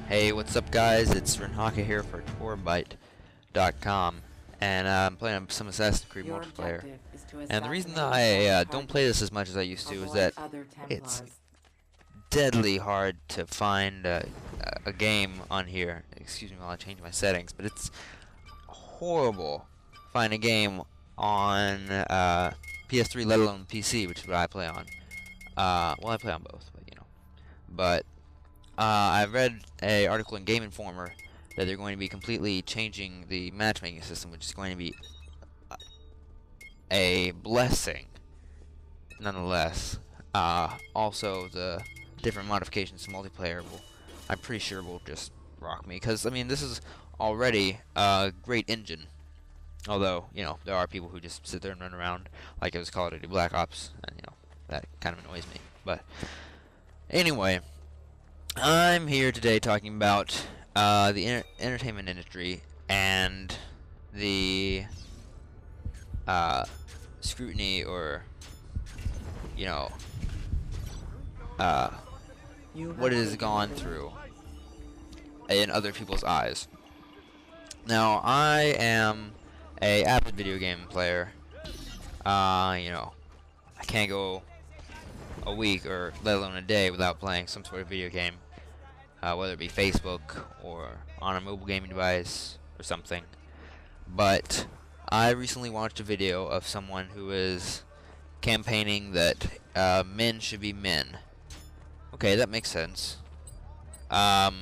Hey, what's up guys? It's Renhaka here for Torabytt.com, and I'm playing some Assassin's Creed Your multiplayer. objective is to And the reason assassinate that all I don't play targets. this as much as I used to is Avoid that other it's Templars. deadly hard to find a game on here. Excuse me while I change my settings, but it's horrible to find a game on PS3, let alone PC, which is what I play on. Well, I play on both, but you know. But I read a article in Game Informer that they're going to be completely changing the matchmaking system, which is going to be a blessing, nonetheless. Also, the different modifications to multiplayer will, I'm pretty sure, will just rock me. Because, I mean, this is already a great engine. Although, you know, there are people who just sit there and run around like it was Call of Duty Black Ops, and, you know, that kind of annoys me. But, anyway, I'm here today talking about the entertainment industry and the scrutiny, or you know, what it has gone through in other people's eyes. Now, I am a avid video game player. You know, I can't go a week or let alone a day without playing some sort of video game. Whether it be Facebook or on a mobile gaming device or something. But I recently watched a video of someone who is campaigning that men should be men. Okay, that makes sense. But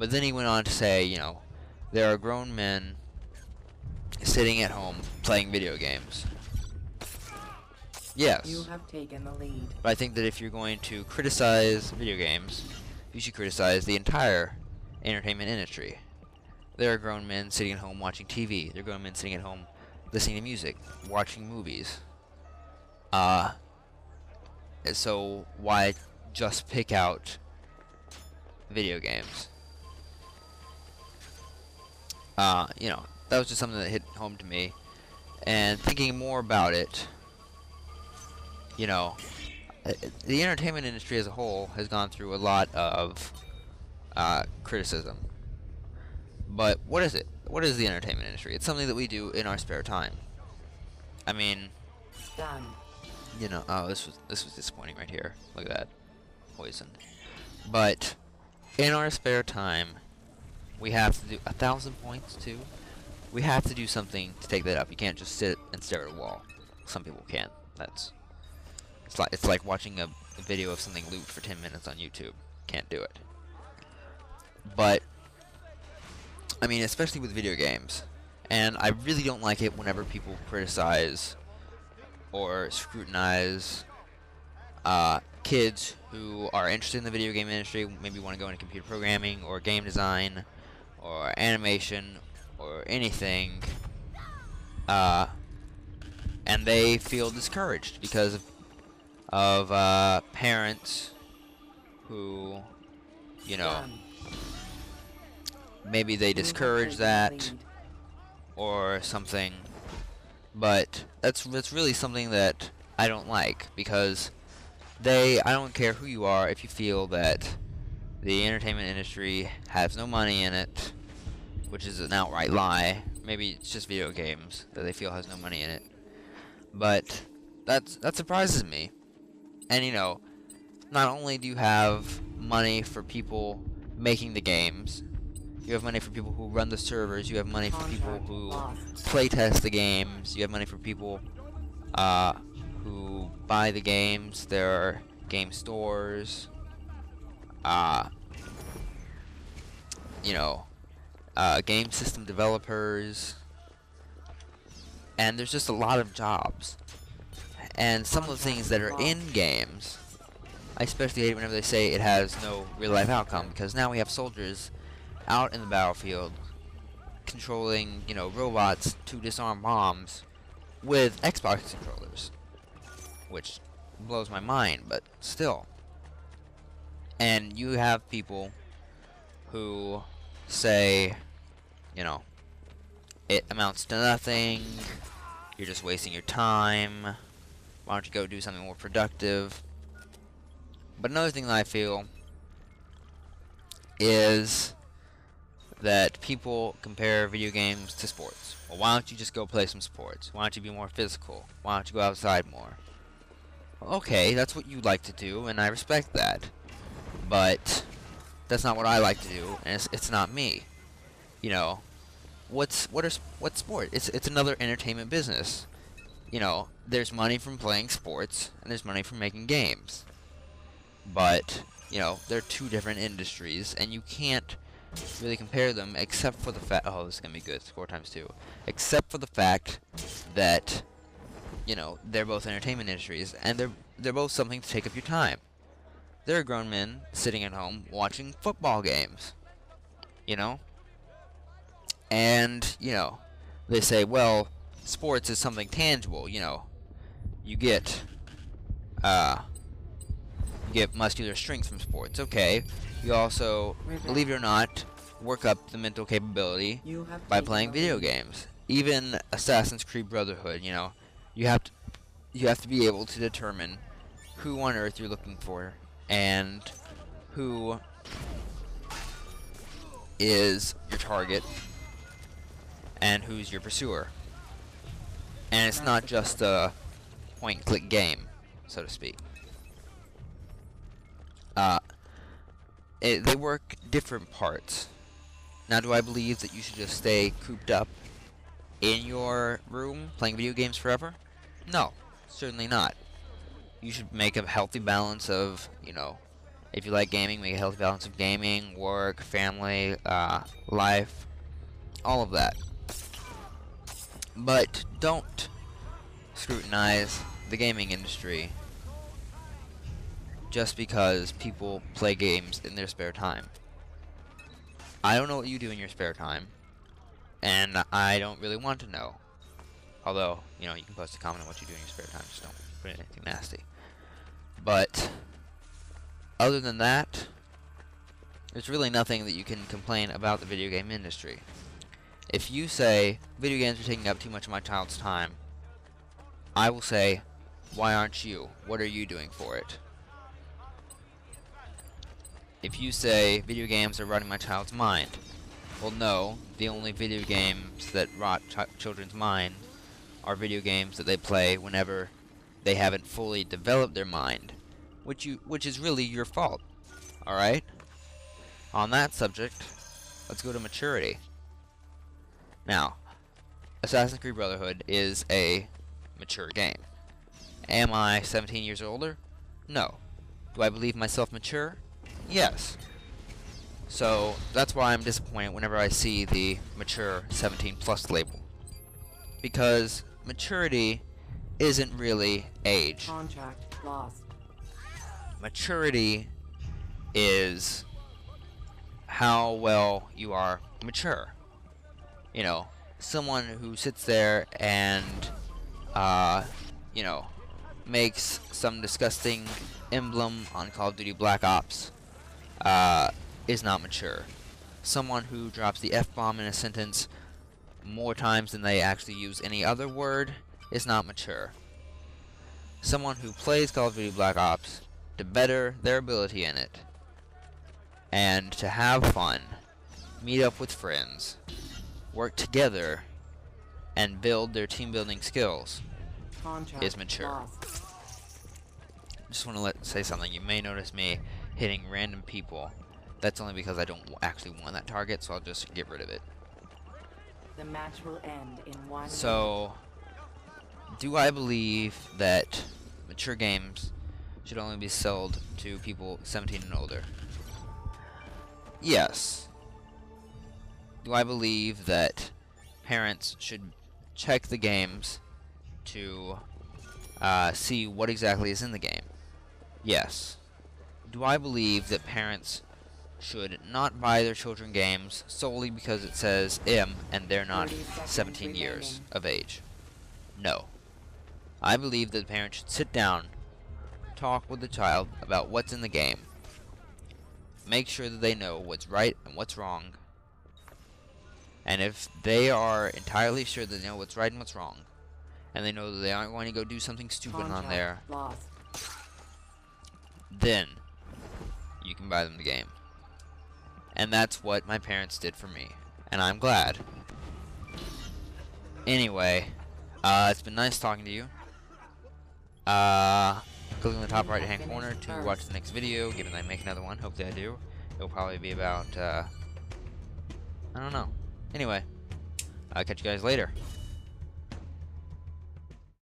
then he went on to say, you know, there are grown men sitting at home playing video games. Yes. You have taken the lead. But I think that if you're going to criticize video games, you should criticize the entire entertainment industry. There are grown men sitting at home watching TV. There are grown men sitting at home listening to music, watching movies. So why just pick out video games? You know, that was just something that hit home to me. And thinking more about it, you know, the entertainment industry as a whole has gone through a lot of criticism. But what is it? What is the entertainment industry? It's something that we do in our spare time. I mean, Done. you know, oh, this was disappointing right here. Look at that, poisoned. But in our spare time, we have to do 1,000 points too. We have to do something to take that up. You can't just sit and stare at a wall. Some people can. It's like watching a video of something loot for 10 minutes on YouTube. Can't do it. But I mean, especially with video games. And I really don't like it whenever people criticize or scrutinize kids who are interested in the video game industry, maybe want to go into computer programming or game design or animation or anything, and they feel discouraged because of parents who, you know, Done. maybe they You have discourage taken the that lead. or something. But that's really something that I don't like, because I don't care who you are, if you feel that the entertainment industry has no money in it, which is an outright lie. Maybe it's just video games that they feel has no money in it. But that surprises me. And you know, not only do you have money for people making the games, you have money for people who run the servers, you have money for people Contract who lost. playtest the games, you have money for people who buy the games, there are game stores, you know, game system developers, and there's just a lot of jobs. And some of the things that are in games, I especially hate whenever they say it has no real life outcome, because now we have soldiers out in the battlefield controlling, you know, robots to disarm bombs with Xbox controllers, which blows my mind, but still. And you have people who say, you know, it amounts to nothing, you're just wasting your time, why don't you go do something more productive? But another thing that I feel is that people compare video games to sports. Well, why don't you just go play some sports? Why don't you be more physical? Why don't you go outside more? Well, okay, that's what you like to do, and I respect that. But that's not what I like to do, and it's not me. You know, what's sport? It's another entertainment business. You know, there's money from playing sports, and there's money from making games. But, you know, they're two different industries, and you can't really compare them except for the fact, oh, this is going to be good, score times 2. Except for the fact that, you know, they're both entertainment industries, and they're both something to take up your time. There are grown men sitting at home watching football games, you know? And, you know, they say, well, sports is something tangible, you know. You get muscular strength from sports, okay. You also, believe it or not, work up the mental capability by playing video games. Even Assassin's Creed Brotherhood, you know, you have to be able to determine who on earth you're looking for and who is your target and who's your pursuer. And it's not just a point-and-click game, so to speak. They work different parts. Now, do I believe that you should just stay cooped up in your room playing video games forever? No, certainly not. You should make a healthy balance of, you know, if you like gaming, make a healthy balance of gaming, work, family, life, all of that. But don't scrutinize the gaming industry just because people play games in their spare time. I don't know what you do in your spare time, and I don't really want to know. Although, you know, you can post a comment on what you do in your spare time, just don't put in anything nasty. But other than that, there's really nothing that you can complain about the video game industry. If you say, video games are taking up too much of my child's time, I will say, why aren't you? What are you doing for it? If you say, video games are rotting my child's mind, well, no, the only video games that rot children's mind are video games that they play whenever they haven't fully developed their mind, which is really your fault. Alright? On that subject, let's go to maturity. Now, Assassin's Creed Brotherhood is a mature game. Am I 17 years older? No. Do I believe myself mature? Yes. So, that's why I'm disappointed whenever I see the mature 17 plus label. Because maturity isn't really age. Contract lost. Maturity is how well you are mature. You know, someone who sits there and, you know, makes some disgusting emblem on Call of Duty Black Ops, is not mature. Someone who drops the F-bomb in a sentence more times than they actually use any other word is not mature. Someone who plays Call of Duty Black Ops to better their ability in it, and to have fun, meet up with friends, work together, and build their team building skills is mature. Lost. Just want to say something. You may notice me hitting random people. That's only because I don't actually want that target, so I'll just get rid of it. The match will end in 1 minute. So, do I believe that mature games should only be sold to people 17 and older? Yes. Do I believe that parents should check the games to see what exactly is in the game? Yes. Do I believe that parents should not buy their children games solely because it says M and they're not 30 seconds 17 years remaining. of age? No. I believe that the parent should sit down, talk with the child about what's in the game, make sure that they know what's right and what's wrong, and if they are entirely sure that they know what's right and what's wrong, and they know that they aren't going to go do something stupid on there, Lost. then you can buy them the game. And that's what my parents did for me. And I'm glad. Anyway, it's been nice talking to you. Click on the top right hand corner to watch the next video, given I make another one. Hopefully I do. It'll probably be about, I don't know. Anyway, I'll catch you guys later.